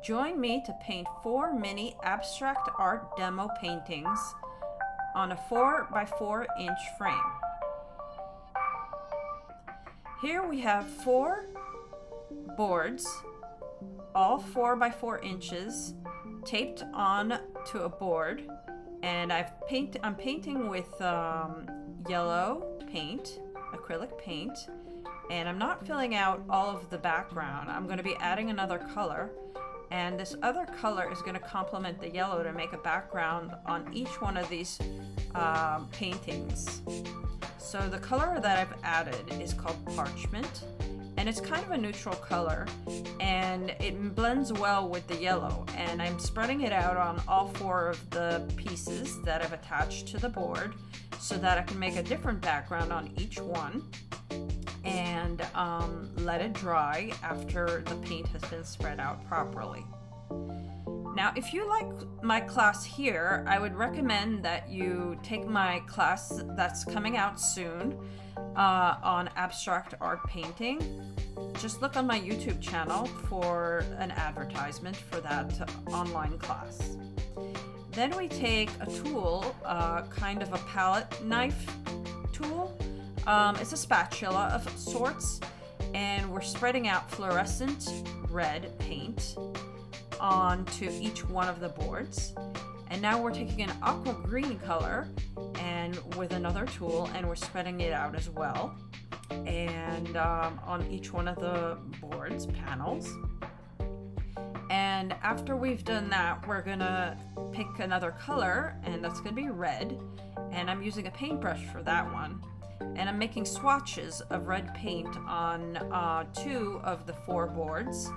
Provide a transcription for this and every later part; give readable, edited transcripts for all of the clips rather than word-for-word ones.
Join me to paint 4 mini abstract art demo paintings on a 4 by 4 inch frame. Here we have 4 boards, all 4 by 4 inches, taped on to a board, and I'm painting with yellow paint, acrylic paint, and I'm not filling out all of the background. I'm going to be adding another color, and this other color is going to complement the yellow to make a background on each one of these paintings. So the color that I've added is called Parchment, and it's kind of a neutral color, and it blends well with the yellow, and I'm spreading it out on all 4 of the pieces that I've attached to the board so that I can make a different background on each one, and let it dry after the paint has been spread out properly. Now, if you like my class here, I would recommend that you take my class that's coming out soon on abstract art painting. Just look on my YouTube channel for an advertisement for that online class. Then we take a tool, kind of a palette knife tool. It's a spatula of sorts, and we're spreading out fluorescent red paint onto each one of the boards. And now we're taking an aqua green color and with another tool, and we're spreading it out as well, and on each one of the boards panels. And after we've done that, we're gonna pick another color, and that's gonna be red, and I'm using a paintbrush for that one, and I'm making swatches of red paint on 2 of the 4 boards.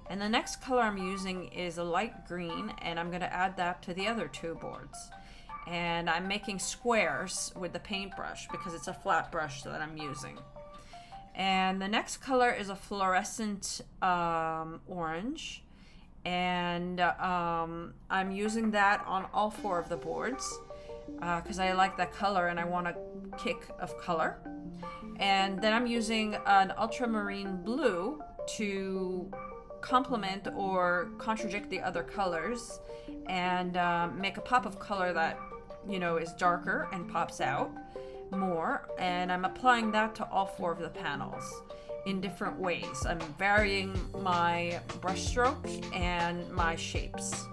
And the next color I'm using is a light green, and I'm going to add that to the other 2 boards. And I'm making squares with the paintbrush because it's a flat brush that I'm using. And the next color is a fluorescent orange, and I'm using that on all 4 of the boards because I like that color and I want a kick of color. And then I'm using an ultramarine blue to complement or contradict the other colors and make a pop of color that, you know, is darker and pops out more. And I'm applying that to all 4 of the panels in different ways. I'm varying my brush stroke and my shapes.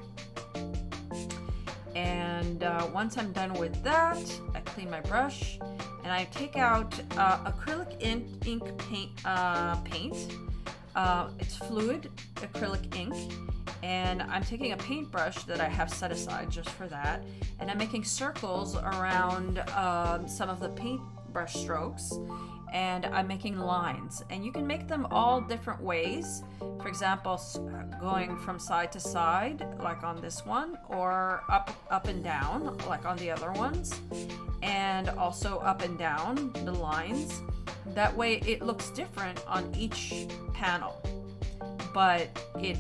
And once I'm done with that, I clean my brush and I take out acrylic ink paint. It's fluid acrylic ink, and I'm taking a paintbrush that I have set aside just for that, and I'm making circles around some of the paintbrush strokes, and I'm making lines, and you can make them all different ways. For example, going from side to side like on this one, or up and down like on the other ones, and also up and down the lines. That way it looks different on each panel, but it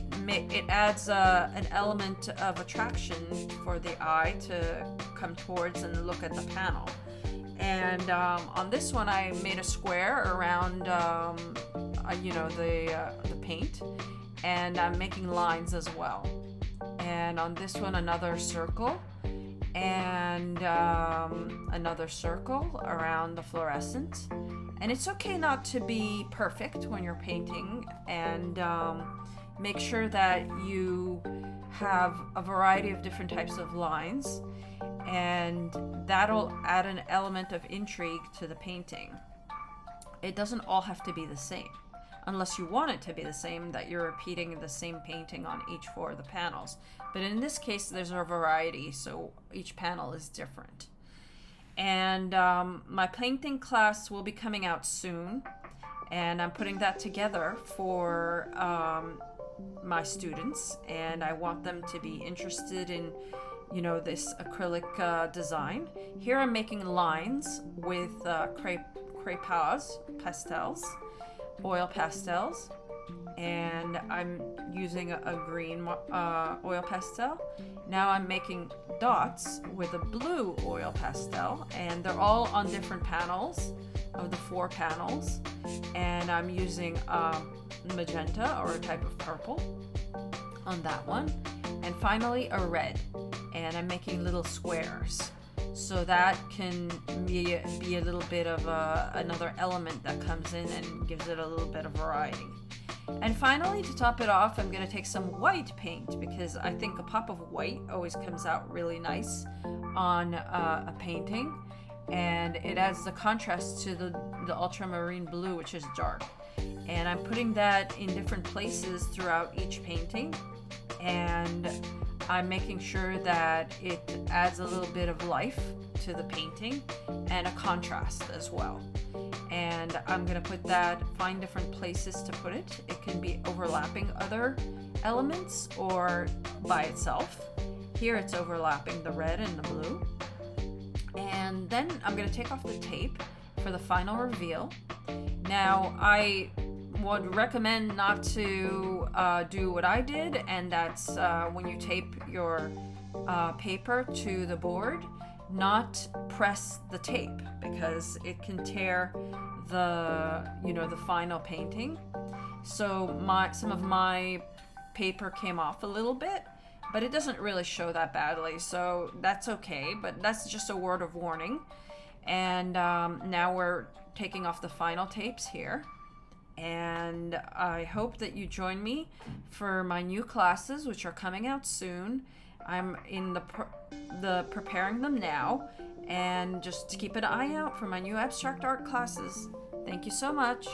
adds an element of attraction for the eye to come towards and look at the panel. And on this one, I made a square around, the paint, and I'm making lines as well. And on this one, another circle, and another circle around the fluorescent. And it's okay not to be perfect when you're painting, and make sure that you have a variety of different types of lines, and that'll add an element of intrigue to the painting. It doesn't all have to be the same, unless you want it to be the same, that you're repeating the same painting on each 4 of the panels. But in this case, there's a variety, so each panel is different. And my painting class will be coming out soon, and I'm putting that together for my students, and I want them to be interested in, this acrylic design. Here I'm making lines with crayons, pastels, oil pastels, and I'm using a green oil pastel. Now I'm making dots with a blue oil pastel, and they're all on different panels of the 4 panels, and I'm using magenta, or a type of purple. on that one. And finally a red, and I'm making little squares. So that can be a little bit of another element that comes in and gives it a little bit of variety. And finally, to top it off, I'm going to take some white paint, because I think a pop of white always comes out really nice on a painting, and it adds the contrast to the ultramarine blue, which is dark. And I'm putting that in different places throughout each painting, and I'm making sure that it adds a little bit of life to the painting and a contrast as well. And I'm going to find different places to put it. It can be overlapping other elements or by itself. Here it's overlapping the red and the blue. And then I'm going to take off the tape for the final reveal. Now, I would recommend not to do what I did, and that's when you tape your paper to the board, not press the tape, because it can tear the final painting. So some of my paper came off a little bit, but it doesn't really show that badly, so that's okay. But that's just a word of warning. And now we're taking off the final tapes here. And I hope that you join me for my new classes, which are coming out soon. I'm in the preparing them now, and just keep an eye out for my new abstract art classes. Thank you so much.